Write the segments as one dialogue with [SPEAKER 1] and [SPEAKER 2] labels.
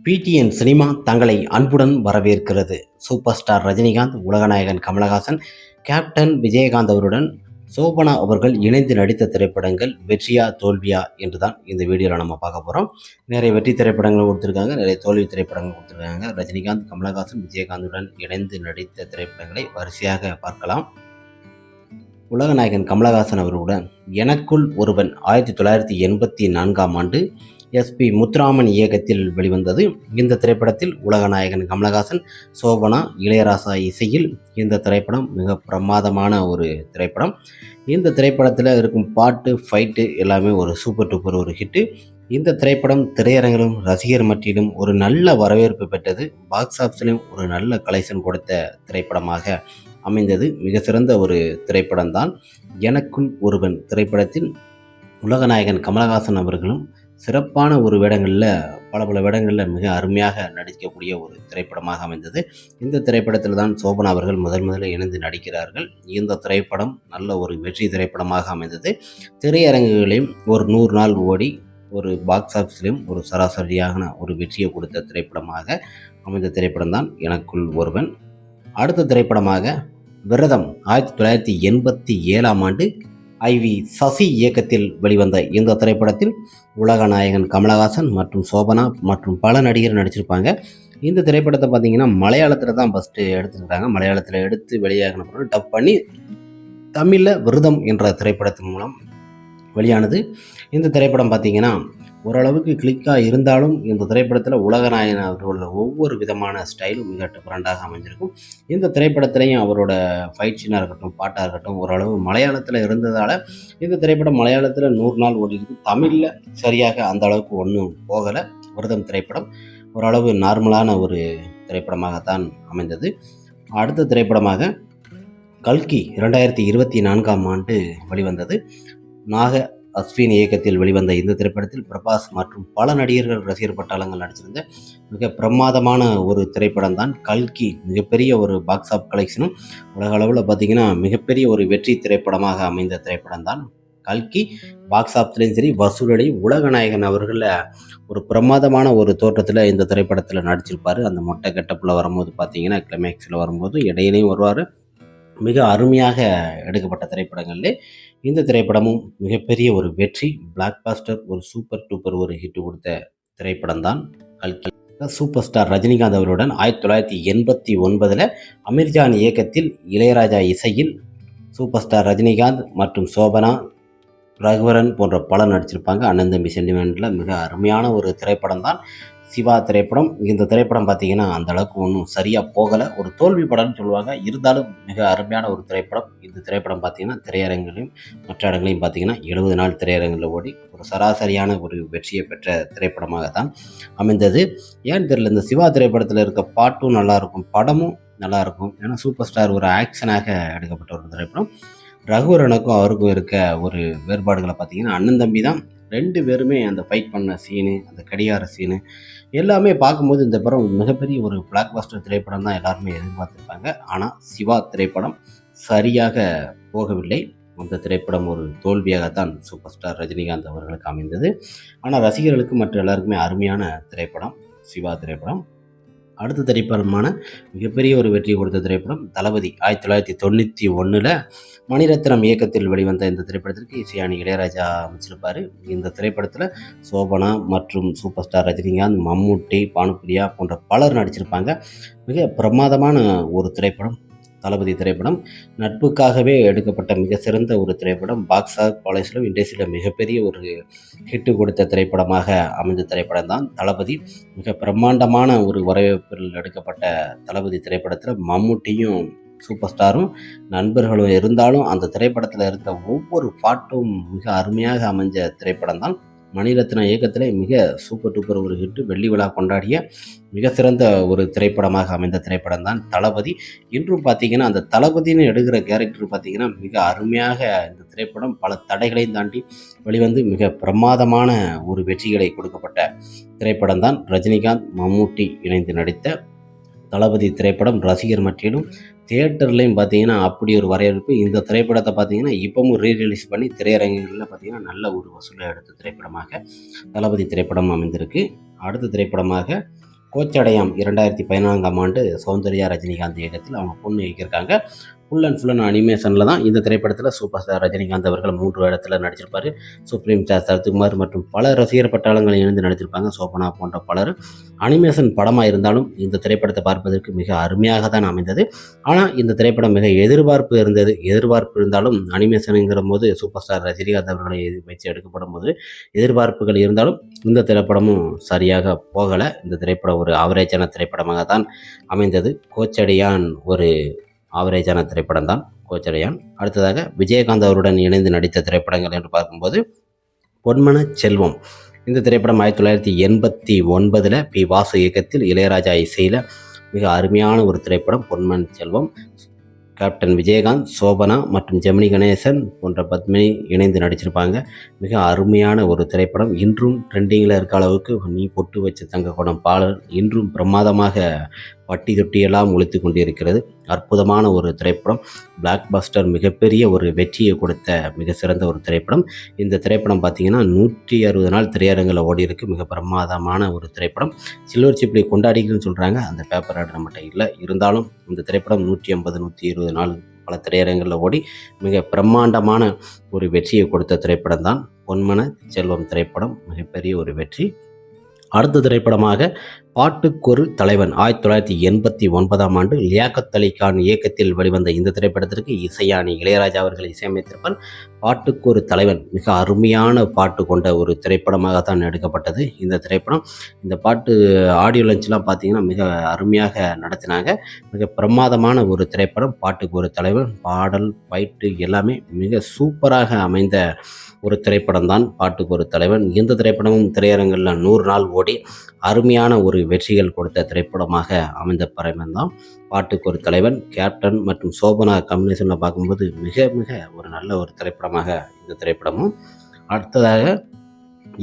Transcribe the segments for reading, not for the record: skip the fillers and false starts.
[SPEAKER 1] PTN cinema தங்களை அன்புடன் வரவேற்கிறது. சூப்பர் ஸ்டார் ரஜினிகாந்த், உலகநாயகன் கமலஹாசன், கேப்டன் விஜயகாந்த் அவருடன் சோபனா அவர்கள் இணைந்து நடித்த திரைப்படங்கள் வெற்றியா தோல்வியா என்றுதான் இந்த வீடியோவில் நம்ம பார்க்க போகிறோம். நிறைய வெற்றி திரைப்படங்கள் கொடுத்துருக்காங்க, நிறைய தோல்வி திரைப்படங்கள் கொடுத்துருக்காங்க. ரஜினிகாந்த், கமலஹாசன், விஜயகாந்துடன் இணைந்து நடித்த திரைப்படங்களை வரிசையாக பார்க்கலாம். உலகநாயகன் கமலஹாசன் அவர்களுடன் எனக்குள் ஒருவன் 1984ஆம் ஆண்டு எஸ்பி முத்துராமன் இயக்கத்தில் வெளிவந்தது. இந்த திரைப்படத்தில் உலகநாயகன் கமலஹாசன், சோபனா, இளையராசா இசையில் இந்த திரைப்படம் மிக பிரமாதமான ஒரு திரைப்படம். இந்த திரைப்படத்தில் இருக்கும் பாட்டு, ஃபைட்டு எல்லாமே ஒரு சூப்பர் டூப்பர் ஒரு ஹிட்டு. இந்த திரைப்படம் திரையரங்கிலும் ரசிகர் மத்தியிலும் ஒரு நல்ல வரவேற்பு பெற்றது. பாக்ஸ் ஆஃபீஸிலும் ஒரு நல்ல கலெக்ஷன் கொடுத்த திரைப்படமாக அமைந்தது. மிக சிறந்த ஒரு திரைப்படம் தான் எனக்குள் ஒருவன். திரைப்படத்தில் உலகநாயகன் கமலஹாசன் அவர்களும் சிறப்பான ஒரு வேடங்களில் பல வேடங்களில் மிக அருமையாக நடிக்கக்கூடிய ஒரு திரைப்படமாக அமைந்தது. இந்த திரைப்படத்தில் தான் சோபனா அவர்கள் முதலில் இணைந்து நடிக்கிறார்கள். இந்த திரைப்படம் நல்ல ஒரு வெற்றி திரைப்படமாக அமைந்தது. திரையரங்குகளையும் ஒரு 100 நாள் ஓடி ஒரு பாக்ஸ் ஆஃபீஸ்லையும் ஒரு சராசரியான ஒரு வெற்றியை கொடுத்த திரைப்படமாக அமைந்த திரைப்படம் தான் எனக்குள் ஒருவன். அடுத்த திரைப்படமாக விரதம் 1987ஆம் ஆண்டு ஐவி சசி இயக்கத்தில் வெளிவந்த இந்த திரைப்படத்தில் உலகநாயகன் கமலஹாசன் மற்றும் சோபனா மற்றும் பல நடிகர் நடிச்சிருப்பாங்க. இந்த திரைப்படத்தை பார்த்தீங்கன்னா மலையாளத்தில் தான் ஃபஸ்ட்டு எடுத்துருக்காங்க. மலையாளத்தில் எடுத்து வெளியாகின பிறகு டப் பண்ணி தமிழில் விரதம் என்ற திரைப்படத்தின் மூலம் வெளியானது. இந்த திரைப்படம் பார்த்தீங்கன்னா ஓரளவுக்கு கிளிக்காக இருந்தாலும் இந்த திரைப்படத்தில் உலகநாயகன் அவர்களோட ஒவ்வொரு விதமான ஸ்டைலும் மிக டிஃப்ரெண்ட்டாக அமைஞ்சிருக்கும். இந்த திரைப்படத்திலையும் அவரோட ஃபைட் சீனாக இருக்கட்டும், பாட்டாக இருக்கட்டும், ஓரளவு மலையாளத்தில் இருந்ததால் இந்த திரைப்படம் மலையாளத்தில் 100 நாள் ஓடிருக்கு. தமிழில் சரியாக அந்த அளவுக்கு ஒன்றும் போகலை. விரதம் திரைப்படம் ஓரளவு நார்மலான ஒரு திரைப்படமாகத்தான் அமைந்தது. அடுத்த திரைப்படமாக கல்கி 2024ஆம் ஆண்டு வெளிவந்தது. நாக அஸ்வின் இயக்கத்தில் வெளிவந்த இந்த திரைப்படத்தில் பிரபாஸ் மற்றும் பல நடிகர்கள், ரசிகர் பட்டாளங்கள் நடிச்சிருந்த மிக பிரமாதமான ஒரு திரைப்படம் தான் கல்கி. மிகப்பெரிய ஒரு பாக்ஸ் ஆஃப் கலெக்ஷனும் உலக அளவில் பார்த்திங்கன்னா மிகப்பெரிய ஒரு வெற்றி திரைப்படமாக அமைந்த திரைப்படம் தான் கல்கி. பாக்ஸ் ஆஃப்லேயும் சரி, வசூலையும் உலகநாயகன் அவர்களில் ஒரு பிரமாதமான ஒரு தோற்றத்தில் இந்த திரைப்படத்தில் நடிச்சிருப்பார். அந்த மொட்டை கெட்டப்பில் வரும்போது பார்த்திங்கன்னா கிளைமேக்ஸில் வரும்போது இடையிலையும் வருவார். மிக அருமையாக எடுக்கப்பட்ட திரைப்படங்களிலே இந்த திரைப்படமும் மிகப்பெரிய ஒரு வெற்றி. பிளாக் பாஸ்டர் ஒரு சூப்பர் டூப்பர் ஒரு ஹிட் கொடுத்த திரைப்படம் தான் கல்கி. சூப்பர் ஸ்டார் ரஜினிகாந்த் அவருடன் 1989 அமீர்ஜான் இயக்கத்தில் இளையராஜா இசையில் சூப்பர் ஸ்டார் ரஜினிகாந்த் மற்றும் சோபனா, ரகுவரன் போன்ற பலர் நடிச்சிருப்பாங்க. அண்ணன் தம்பி சென்டிமெண்ட்டில் மிக அருமையான ஒரு திரைப்படம் தான் சிவா திரைப்படம். இந்த திரைப்படம் பார்த்திங்கன்னா அந்த அளவுக்கு ஒன்றும் சரியாக போகலை, ஒரு தோல்வி படம்னு சொல்லுவாங்க. இருந்தாலும் மிக அருமையான ஒரு திரைப்படம். இந்த திரைப்படம் பார்த்திங்கன்னா திரையரங்கிலையும் மற்ற இடங்களையும் பார்த்திங்கன்னா 70 நாள் திரையரங்கில் ஓடி ஒரு சராசரியான ஒரு வெற்றியை பெற்ற திரைப்படமாக தான் அமைந்தது. ஏன்னு தெரியல, இந்த சிவா திரைப்படத்தில் இருக்க பாட்டும் நல்லாயிருக்கும், படமும் நல்லாயிருக்கும். ஏன்னா சூப்பர் ஸ்டார் ஒரு ஆக்ஷனாக எடுக்கப்பட்ட ஒரு திரைப்படம். ரகுவரனுக்கும் அவருக்கும் இருக்க ஒரு வேறுபாடுகளை பார்த்திங்கன்னா அண்ணன் தம்பி தான். 2 பேருமே அந்த ஃபைட் பண்ண சீனு, அந்த கடிகார சீனு எல்லாமே பார்க்கும்போது இந்த படம் மிகப்பெரிய ஒரு பிளாக் பஸ்டர் திரைப்படம் தான் எல்லாருமே எதிர்பார்த்துருப்பாங்க. ஆனால் சிவா திரைப்படம் சரியாக போகவில்லை. அந்த திரைப்படம் ஒரு தோல்வியாகத்தான் சூப்பர் ஸ்டார் ரஜினிகாந்த் அவர்களுக்கு அமைந்தது. ஆனால் ரசிகர்களுக்கு மற்ற எல்லாருக்குமே அருமையான திரைப்படம் சிவா திரைப்படம். அடுத்த திரைப்படமான மிகப்பெரிய ஒரு வெற்றி கொடுத்த திரைப்படம் தளபதி 1991 மணிரத்னம் இயக்கத்தில் வெளிவந்த இந்த திரைப்படத்திற்கு இசையானி இளையராஜா அமைச்சிருப்பார். இந்த திரைப்படத்தில் சோபனா மற்றும் சூப்பர் ஸ்டார் ரஜினிகாந்த், மம்முட்டி, பானுப்பிரியா போன்ற பலர் நடிச்சிருப்பாங்க. மிக பிரமாதமான ஒரு திரைப்படம் தளபதி திரைப்படம். நட்புக்காகவே எடுக்கப்பட்ட மிக சிறந்த ஒரு திரைப்படம். பாக்ஸ் காலேஜிலும் இண்டஸ்ட்ரியில் மிகப்பெரிய ஒரு ஹிட்டு கொடுத்த திரைப்படமாக அமைந்த திரைப்படம் தான் தளபதி. மிக பிரம்மாண்டமான ஒரு வரவேற்பில் எடுக்கப்பட்ட தளபதி திரைப்படத்தில் மம்முட்டியும் சூப்பர் ஸ்டாரும் நண்பர்களும் இருந்தாலும் அந்த திரைப்படத்தில் இருக்கிற ஒவ்வொரு பாட்டும் மிக அருமையாக அமைஞ்ச திரைப்படம் தான். மணிரத்னம் இயக்கத்தில் மிக சூப்பர் டூப்பர் ஒரு ஹிட்டு, வெள்ளி விழா கொண்டாடிய மிக சிறந்த ஒரு திரைப்படமாக அமைந்த திரைப்படம் தான் தளபதி. இன்றும் பார்த்திங்கன்னா அந்த தளபதினு எடுக்கிற கேரக்டர் பார்த்திங்கன்னா மிக அருமையாக இந்த திரைப்படம் பல தடைகளையும் தாண்டி வெளிவந்து மிக பிரமாதமான ஒரு வெற்றிகளை கொடுக்கப்பட்ட திரைப்படம் தான் ரஜினிகாந்த், மம்முட்டி இணைந்து நடித்த தளபதி திரைப்படம். ரசிகர் மத்தியிலும் தியேட்டர்லையும் பார்த்தீங்கன்னா அப்படி ஒரு வரவேற்பு. இந்த திரைப்படத்தை பார்த்தீங்கன்னா இப்போவும் ரீரிலீஸ் பண்ணி திரையரங்குகளில் பார்த்தீங்கன்னா நல்ல ஒரு வசூலை எடுத்த திரைப்படமாக தளபதி திரைப்படம் அமைந்திருக்கு. அடுத்த திரைப்படமாக கோச்சடையான் 2014ஆம் ஆண்டு சௌந்தர்யா ரஜினிகாந்த் இயக்கத்தில் அவங்க பொண்ணு இயக்கியிருக்காங்க. ஃபுல் அண்ட் அனிமேஷனில் தான் இந்த திரைப்படத்தில் சூப்பர் ஸ்டார் ரஜினிகாந்த் அவர்கள் 3 இடத்துல நடிச்சிருப்பார். சுப்ரீம் ஸ்டார் சரத்குமார் மற்றும் பல ரசிகர் பட்டாளங்கள் இணைந்து நடித்திருப்பாங்க. சோபனா போன்ற பலர். அனிமேஷன் படமாக இருந்தாலும் இந்த திரைப்படத்தை பார்ப்பதற்கு மிக அருமையாக தான் அமைந்தது. ஆனால் இந்த திரைப்படம் மிக எதிர்பார்ப்பு இருந்தது. எதிர்பார்ப்பு இருந்தாலும் அனிமேஷனுங்கிற போது சூப்பர் ஸ்டார் ரஜினிகாந்த் அவர்களை வச்சு எடுக்கப்படும் போது எதிர்பார்ப்புகள் இருந்தாலும் இந்த திரைப்படமும் சரியாக போகலை. இந்த திரைப்படம் ஒரு ஆவரேஜான திரைப்படமாக தான் அமைந்தது. கோச்சடையான் ஒரு ஆவரேஜான திரைப்படம் தான் கோச்சடையான். அடுத்ததாக விஜயகாந்த் அவருடன் இணைந்து நடித்த திரைப்படங்கள் என்று பார்க்கும்போது பொன்மன செல்வம். இந்த திரைப்படம் 1989 பி. வாசு இயக்கத்தில் இளையராஜா இசையில் மிக அருமையான ஒரு திரைப்படம் பொன்மன செல்வம். கேப்டன் விஜயகாந்த், சோபனா மற்றும் ஜெமினி கணேசன் போன்ற பத்மினி இணைந்து நடிச்சிருப்பாங்க. மிக அருமையான ஒரு திரைப்படம். இன்றும் ட்ரெண்டிங்கில் இருக்க அளவுக்கு நீ பொட்டு வச்சு தங்க குடம் பாடல் இன்றும் பிரமாதமாக பட்டி தொட்டியெல்லாம் ஒலித்து கொண்டிருக்கிறது. அற்புதமான ஒரு திரைப்படம். பிளாக் பஸ்டர் மிகப்பெரிய ஒரு வெற்றியை கொடுத்த மிக சிறந்த ஒரு திரைப்படம். இந்த திரைப்படம் பார்த்திங்கன்னா 160 நாள் திரையரங்கில் ஓடி இருக்கு. மிக பிரமாதமான ஒரு திரைப்படம். சில்வர் ஜூப்ளி கொண்டாடிக்குன்னு சொல்கிறாங்க. அந்த பேப்பர் ஆர்டர் நம்மகிட்ட இல்லை. இருந்தாலும் இந்த திரைப்படம் 150 120 நாள் பல திரையரங்கில் ஓடி மிக பிரம்மாண்டமான ஒரு வெற்றியை கொடுத்த திரைப்படம் தான் பொன்மன செல்வம் திரைப்படம். மிகப்பெரிய ஒரு வெற்றி. அடுத்த திரைப்படமாக பாட்டுக்கொரு தலைவன் 1989ஆம் ஆண்டு லியாக்கத் அலி கான் இயக்கத்தில் வெளிவந்த இந்த திரைப்படத்திற்கு இசையானி இளையராஜா அவர்கள் இசையமைத்திருப்பார். பாட்டுக்கொரு தலைவன் மிக அருமையான பாட்டு கொண்ட ஒரு திரைப்படமாக தான் எடுக்கப்பட்டது இந்த திரைப்படம். இந்த பாட்டு ஆடியோ லஞ்ச்லாம் பார்த்திங்கன்னா மிக அருமையாக நடத்தினாங்க. மிக பிரமாதமான ஒரு திரைப்படம். பாட்டுக்கு ஒரு தலைவன். பாடல், ஃபைட்டு எல்லாமே மிக சூப்பராக அமைந்த ஒரு திரைப்படம் தான் பாட்டுக்கு ஒரு தலைவன். இந்த திரைப்படமும் திரையரங்கில் 100 நாள் ஓடி அருமையான ஒரு வெற்றிகள் கொடுத்த திரைப்படமாக அமைந்த படம் தான் பாட்டுக்கு ஒரு தலைவன். கேப்டன் மற்றும் சோபனா காம்பினேஷனில் பார்க்கும்போது மிக மிக ஒரு நல்ல ஒரு திரைப்படமாக இந்த திரைப்படமும். அடுத்ததாக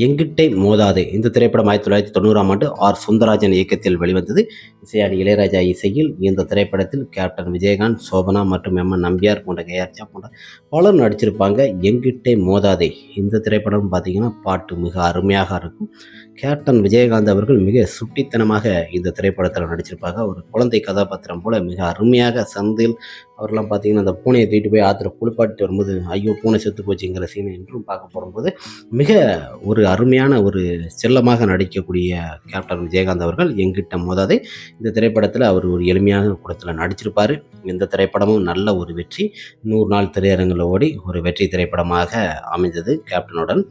[SPEAKER 1] எங்கிட்டே மோதாதே. இந்த திரைப்படம் 1990ஆம் ஆண்டு ஆர். சுந்தரராஜன் இயக்கத்தில் வெளிவந்தது. இசையாடி இளையராஜா இசையில் இந்த திரைப்படத்தில் கேப்டன் விஜயகாந்த், சோபனா மற்றும் எம். என். நம்பியார் போன்ற கேஆர்ஜா போன்ற பலர் நடிச்சிருப்பாங்க. எங்கிட்டே மோதாதே இந்த திரைப்படம் பார்த்திங்கன்னா பாட்டு மிக அருமையாக இருக்கும். கேப்டன் விஜயகாந்த் அவர்கள் மிக சுட்டித்தனமாக இந்த திரைப்படத்தில் நடிச்சிருப்பாங்க. ஒரு குழந்தை கதாபாத்திரம் போல மிக அருமையாக சந்தில் அவர்லாம் பார்த்திங்கன்னா அந்த பூனையை தூக்கிட்டு போய் ஆற்றுல குளிப்பாட்டிட்டு வரும்போது ஐயோ பூனை செத்து போச்சுங்கிற சீனை இன்றும் பார்க்க போகும்போது மிக ஒரு அருமையான ஒரு செல்லமாக நடிக்கக்கூடிய கேப்டன் விஜயகாந்த் அவர்கள் எங்கிட்ட மோதாதே இந்த திரைப்படத்தில் அவர் ஒரு எளிமையான கூடத்தில் நடிச்சிருப்பார். இந்த திரைப்படமும் நல்ல ஒரு வெற்றி. 100 நாள் திரையரங்கில் ஓடி ஒரு வெற்றி திரைப்படமாக அமைந்தது கேப்டனுடன்.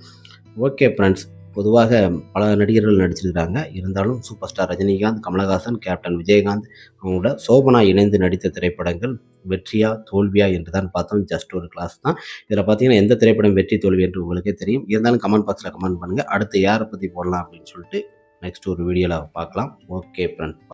[SPEAKER 1] ஓகே ஃப்ரெண்ட்ஸ், பொதுவாக பல நடிகர்கள் நடிச்சிருக்கிறாங்க. இருந்தாலும் super star Rajinikanth, Kamal Haasan, captain Vijayakanth அவங்களோட சோபனா இணைந்து நடித்த திரைப்படங்கள் வெற்றியா தோல்வியா என்று தான் பார்த்தோம். ஜஸ்ட் ஒரு கிளாஸ் தான். இதில் பார்த்தீங்கன்னா எந்த திரைப்படம் வெற்றி தோல்வி என்று உங்களுக்கே தெரியும். இருந்தாலும் கமெண்ட் பாக்ஸில் கமெண்ட் பண்ணுங்கள். அடுத்து யாரை பற்றி போடலாம் அப்படின்னு சொல்லிட்டு நெக்ஸ்ட் ஒரு வீடியோவில் பார்க்கலாம். Okay friends.